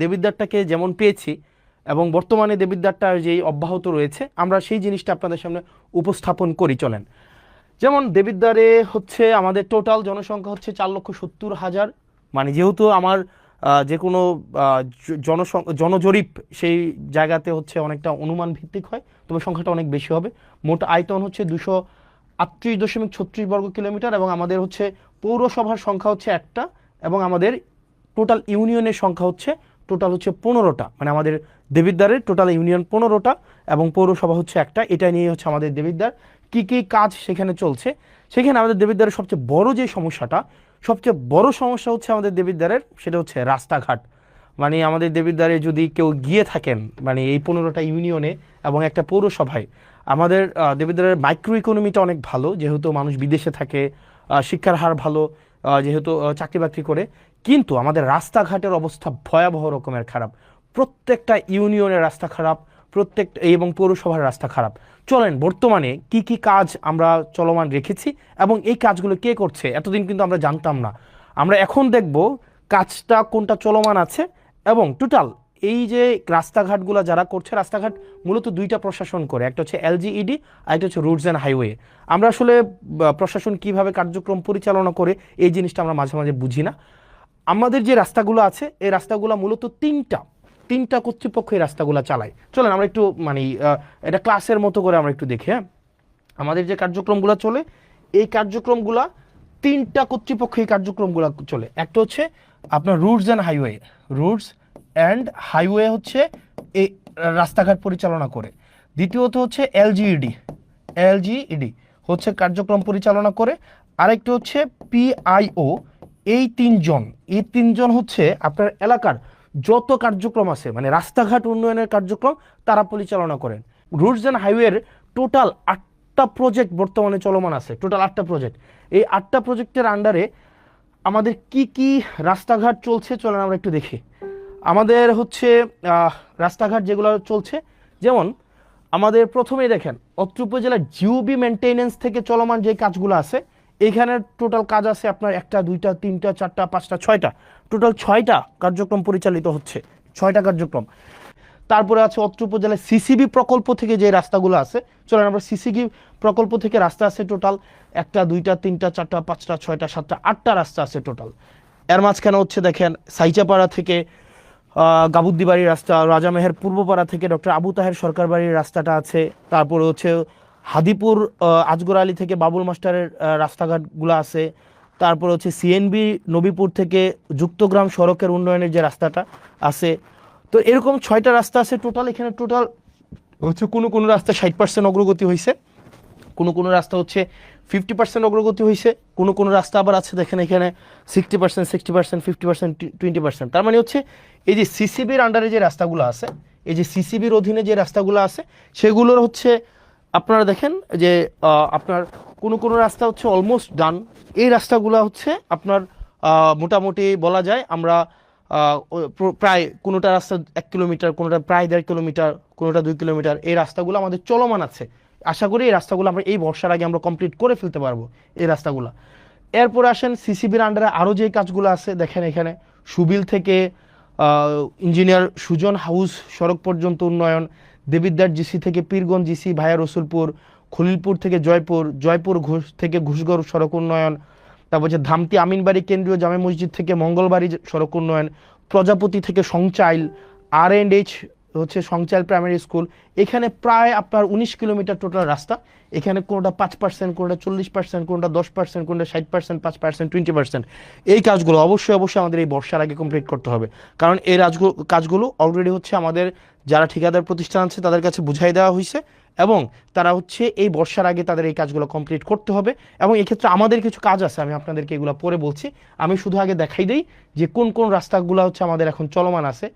দেবিদ্বারটাকে যেমন পেয়েছি এবং বর্তমানে দেবিদ্বারটা যেই অব্যাহত রয়েছে আমরা সেই জিনিসটা আপনাদের সামনে উপস্থাপন করি। চলেন, যেমন দেবিদ্বারে হচ্ছে আমাদের টোটাল জনসংখ্যা হচ্ছে 4,70,000। মানে যেহেতু আমার যে কোনো জনজরিপ সেই জায়গাতে হচ্ছে অনেকটা অনুমান ভিত্তিক হয়, তবে সংখ্যাটা অনেক বেশি হবে। মোট আয়তন হচ্ছে 238.36 বর্গ কিলোমিটার এবং আমাদের হচ্ছে পৌরসভার সংখ্যা হচ্ছে একটা এবং আমাদের টোটাল ইউনিয়নের সংখ্যা হচ্ছে টোটাল হচ্ছে 15টা। মানে আমাদের দেবিদ্বারের টোটাল ইউনিয়ন 15টা এবং পৌরসভা হচ্ছে একটা। এটা নিয়ে হচ্ছে আমাদের দেবিদ্বার কি কি কাজ সেখানে চলছে। সেখানে আমাদের দেবিদ্বারের সবচেয়ে বড় যে সমস্যাটা, সবচেয়ে বড় সমস্যা হচ্ছে আমাদের দেবিদ্বারের, সেটা হচ্ছে রাস্তাঘাট। মানে আমাদের দেবিদ্বারে যদি কেউ গিয়ে থাকেন মানে এই 15টা ইউনিয়নে এবং একটা পৌরসভায়, আমাদের দেবিদ্বারের মাইক্রো ইকোনমিটা অনেক ভালো, যেহেতু মানুষ বিদেশে থাকে, শিক্ষার হার ভালো, যেহেতু চাকরি বাকরি করে, কিন্তু আমাদের রাস্তাঘাটের অবস্থা ভয়াবহ রকমের খারাপ। প্রত্যেকটা ইউনিয়নের রাস্তা খারাপ, প্রত্যেকটা এবং পৌরসভার রাস্তা খারাপ। চলেন বর্তমানে কি কি কাজ আমরা চলমান রেখেছি এবং এই কাজগুলো কে করছে এতদিন কিন্তু আমরা জানতাম না। আমরা এখন দেখব কাজটা কোনটা চলমান আছে এবং টোটাল এই যে রাস্তাঘাটগুলো যারা করছে, রাস্তাঘাট মূলত দুইটা প্রশাসন করে, একটা হচ্ছে এলজিইডি আর একটা হচ্ছে রুটস অ্যান্ড হাইওয়ে। আমরা আসলে প্রশাসন কিভাবে কার্যক্রম পরিচালনা করে এই জিনিসটা আমরা মাঝে মাঝে বুঝি না। আমাদের যে রাস্তাগুলো আছে এই রাস্তাগুলো মূলত তিনটা কর্তৃপক্ষ এই রাস্তাগুলো চালায়। চলেন আমরা একটু মানে এটা ক্লাসের মতো করে আমরা একটু দেখি। হ্যাঁ, আমাদের যে কার্যক্রমগুলো চলে এই কার্যক্রমগুলা তিনটা কর্তৃপক্ষ এই কার্যক্রমগুলো চলে। একটা হচ্ছে আপনার রুটস অ্যান্ড হাইওয়ে হচ্ছে এই রাস্তাঘাট পরিচালনা করে। দ্বিতীয়ত হচ্ছে এলজিইডি হচ্ছে কার্যক্রম পরিচালনা করে। আরেকটা হচ্ছে পিআইও। এই তিনজন হচ্ছে আপনার এলাকার যত কার্যক্রম আছে মানে রাস্তাঘাট উন্নয়নের কার্যক্রম তারা পরিচালনা করেন। রুটস অ্যান্ড হাইওয়ের টোটাল 8টা প্রজেক্ট বর্তমানে চলমান আছে, টোটাল 8টা প্রজেক্ট। এই 8টা প্রজেক্টের আন্ডারে আমাদের কি কি রাস্তাঘাট চলছে চলেন আমরা একটু দেখি। আমাদের হচ্ছে রাস্তাঘাট যেগুলো চলছে, যেমন আমাদের প্রথমেই দেখেন অত্র উপজেলার জিওবি মেনটেনেন্স থেকে চলমান যে কাজগুলো আছে, এইখানে টোটাল কাজ আছে আপনার 1টা 2টা 3টা 4টা 5টা 6টা, টোটাল 6টা কার্যক্রম পরিচালিত হচ্ছে, 6টা কার্যক্রম। তারপরে আছে অত্র উপজেলায় সিসিবি প্রকল্প থেকে যে রাস্তাগুলো আছে, চলেন আমরা সিসিবি প্রকল্প থেকে রাস্তা আছে টোটাল 1টা 2টা 3টা 4টা 5টা 6টা 7টা 8টা রাস্তা আছে টোটাল। এর মাঝখানে হচ্ছে দেখেন সাইচাপাড়া থেকে গাবুদ্দি বাড়ির রাস্তা, রাজামেহের পূর্বপাড়া থেকে ডক্টর আবু তাহের সরকার বাড়ির রাস্তাটা আছে। তারপরে হচ্ছে হাদিপুর আজগর আলী থেকে বাবুল মাস্টারের রাস্তাঘাটগুলো আছে। তারপর হচ্ছে সিএনবি নবীপুর থেকে যুক্তগ্রাম সড়কের উন্নয়নের যে রাস্তাটা আছে। তো এরকম 6টা রাস্তা আছে টোটাল। এখানে টোটাল হচ্ছে কোনো রাস্তা 60% অগ্রগতি হয়েছে, কোনো রাস্তা হচ্ছে 50% অগ্রগতি হয়েছে, কোনো রাস্তা আবার আছে দেখেন এখানে 60%, 60%, 50%, 20%। তার মানে হচ্ছে এই যে সিসিবির আন্ডারে যে রাস্তাগুলো আছে, এই যে সিসিবির অধীনে যে রাস্তাগুলো আছে সেগুলোর হচ্ছে আপনারা দেখেন যে আপনার কোনো রাস্তা হচ্ছে অলমোস্ট ডান। এই রাস্তাগুলো হচ্ছে আপনার মোটামুটি বলা যায় আমরা প্রায় কোনোটা রাস্তা 1 কিলোমিটার, কোনোটা প্রায় 1.5 কিলোমিটার, কোনোটা 2 কিলোমিটার, এই রাস্তাগুলো আমাদের চলমান আছে। আশা করি এই রাস্তাগুলো আমরা এই বর্ষার আগে আমরা কমপ্লিট করে ফেলতে পারবো এই রাস্তাগুলো। এরপরে আসেন সিসিবির আন্ডারে আরও যে কাজগুলো আছে দেখেন এখানে সুবিল থেকে ইঞ্জিনিয়ার সুজন হাউস সড়ক পর্যন্ত উন্নয়ন, দেবিদ্বার জিসি থেকে পীরগঞ্জ জিসি ভায়া রসুলপুর, খলিলপুর থেকে জয়পুর ঘোষ থেকে ঘুষগড় সড়ক উন্নয়ন, তারপর হচ্ছে ধামতি আমিনবাড়ি কেন্দ্রীয় জামে মসজিদ থেকে মঙ্গলবাড়ি সড়ক উন্নয়ন, প্রজাপতি থেকে সংচাইল, R&H হচ্ছে সংচাইল প্রাইমারি স্কুল। এখানে প্রায় আপনার 19 কিলোমিটার টোটাল রাস্তা। এখানে কোনোটা 5%, কোনোটা 40%, কোনোটা 10%, কোনোটা 60%, 5%, 20%। এই কাজগুলো অবশ্যই আমাদের এই বর্ষার আগে কমপ্লিট করতে হবে, কারণ এই কাজগুলো অলরেডি হচ্ছে আমাদের যারা ঠিকাদার প্রতিষ্ঠান আছে তাদের কাছে বুঝাই দেওয়া হয়েছে এবং তারা হচ্ছে এই বর্ষার আগে তাদের এই কাজগুলো কমপ্লিট করতে হবে। এবং এক্ষেত্রে আমাদের কিছু কাজ আছে, আমি আপনাদেরকে এগুলো পরে বলছি। আমি শুধু আগে দেখাই দিই যে কোন রাস্তাগুলো হচ্ছে আমাদের এখন চলমান আছে।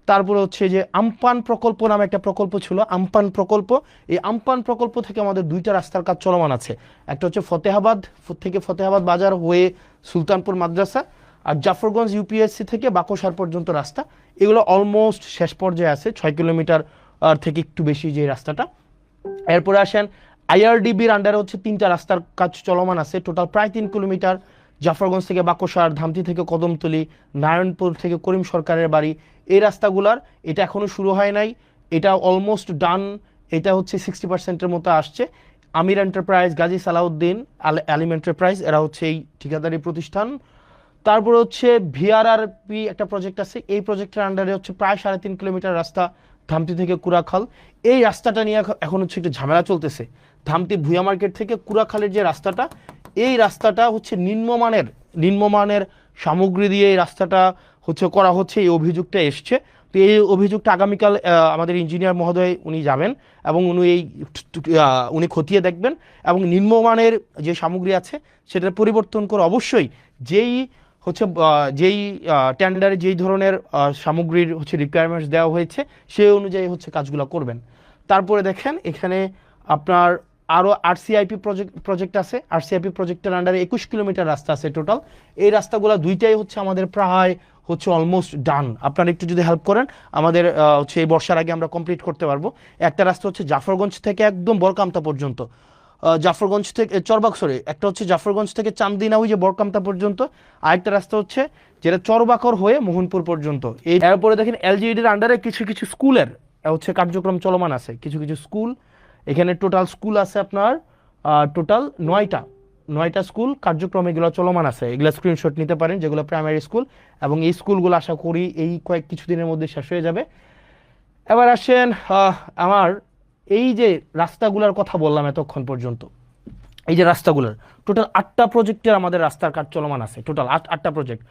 তারপরে হচ্ছে যে আমপান প্রকল্প নামে একটা প্রকল্প ছিল, আমপান প্রকল্প। এই আমপান প্রকল্প থেকে আমাদের 2টা রাস্তার কাজ চলমান আছে। একটা হচ্ছে ফতেহাবাদ থেকে ফতেহাবাদ বাজার হয়ে সুলতানপুর মাদ্রাসা, আর জাফরগঞ্জ ইউপিএসসি থেকে বাকশার পর্যন্ত রাস্তা। এগুলো অলমোস্ট শেষ পর্যায়ে আছে, 6 কিলোমিটার থেকে একটু বেশি যে রাস্তাটা। এরপরে আসেন আইআরডিবির আন্ডারে হচ্ছে 3টা রাস্তার কাজ চলমান আছে, টোটাল প্রায় 3 কিলোমিটার। জাফরগঞ্জ থেকে বাকশার, ধামতি থেকে কদমতলি, নারায়ণপুর থেকে করিম সরকারের বাড়ি, এই রাস্তাগুলার এটা এখনো শুরু হয় নাই, এটা অলমোস্ট ডান, এটা হচ্ছে 60%-এর মতো আসছে। আমির এন্টারপ্রাইজ, গাজী সালাউদ্দিন, আলিম এন্টারপ্রাইজ, এরা হচ্ছে এই ঠিকাদারি প্রতিষ্ঠান। তারপরে হচ্ছে ভিআরআরপি একটা প্রজেক্ট আছে, এই প্রজেক্টের আন্ডারে হচ্ছে প্রায় 3.5 কিলোমিটার রাস্তা ধামতি থেকে কুড়াখাল। এই রাস্তাটা নিয়ে এখন হচ্ছে একটু ঝামেলা চলতেছে। ধামতি ভুয়া মার্কেট থেকে কুড়াখালের যে রাস্তাটা, এই রাস্তাটা হচ্ছে নিম্নমানের সামগ্রী দিয়ে এই রাস্তাটা হচ্ছে করা হচ্ছে, এই অভিযোগটা এসছে। তো এই অভিযোগটা আগামীকাল আমাদের ইঞ্জিনিয়ার মহোদয় উনি যাবেন এবং উনি খতিয়ে দেখবেন এবং নিম্নমানের যে সামগ্রী আছে সেটা পরিবর্তন করে অবশ্যই যেই টেন্ডারে যেই ধরনের সামগ্রীর হচ্ছে রিকোয়ারমেন্টস দেওয়া হয়েছে সেই অনুযায়ী হচ্ছে কাজগুলো করবেন। তারপরে দেখেন এখানে আপনার আরও আরসিআইপি প্রজেক্ট আছে। আরসিআইপি প্রজেক্টের আন্ডারে 21 কিলোমিটার রাস্তা আছে টোটাল। এই রাস্তাগুলো দুইটাই হচ্ছে আমাদের প্রায় হচ্ছে অলমোস্ট ডান। আপনারা একটু যদি হেল্প করেন আমাদের হচ্ছে এই বর্ষার আগে আমরা কমপ্লিট করতে পারবো। একটা রাস্তা হচ্ছে জাফরগঞ্জ থেকে একদম বরকামতা পর্যন্ত, জাফরগঞ্জ থেকে একটা হচ্ছে জাফরগঞ্জ থেকে চান্দিনা ওই যে বরকামতা পর্যন্ত, আরেকটা রাস্তা হচ্ছে যেটা চরবাকর হয়ে মোহনপুর পর্যন্ত। এরপরে দেখেন এলজিইডির আন্ডারে কিছু কিছু স্কুলের হচ্ছে কার্যক্রম চলমান আছে, কিছু কিছু স্কুল। এখানে টোটাল স্কুল আছে আপনার টোটাল 9টা স্কুল কার্যক্রম এগুলো চলমান আছে। এগুলো স্ক্রিনশট নিতে পারেন, যেগুলো প্রাইমারি স্কুল, এবং এই স্কুলগুলো আশা করি এই কিছুদিনের মধ্যে শেষ হয়ে যাবে। এবার আসেন আমার এই যে রাস্তাগুলোর কথা বললাম এতক্ষণ পর্যন্ত, এই যে রাস্তাগুলোর টোটাল 8টা প্রজেক্টের আমাদের রাস্তার কাজ চলমান আছে, টোটাল 8টা প্রজেক্ট।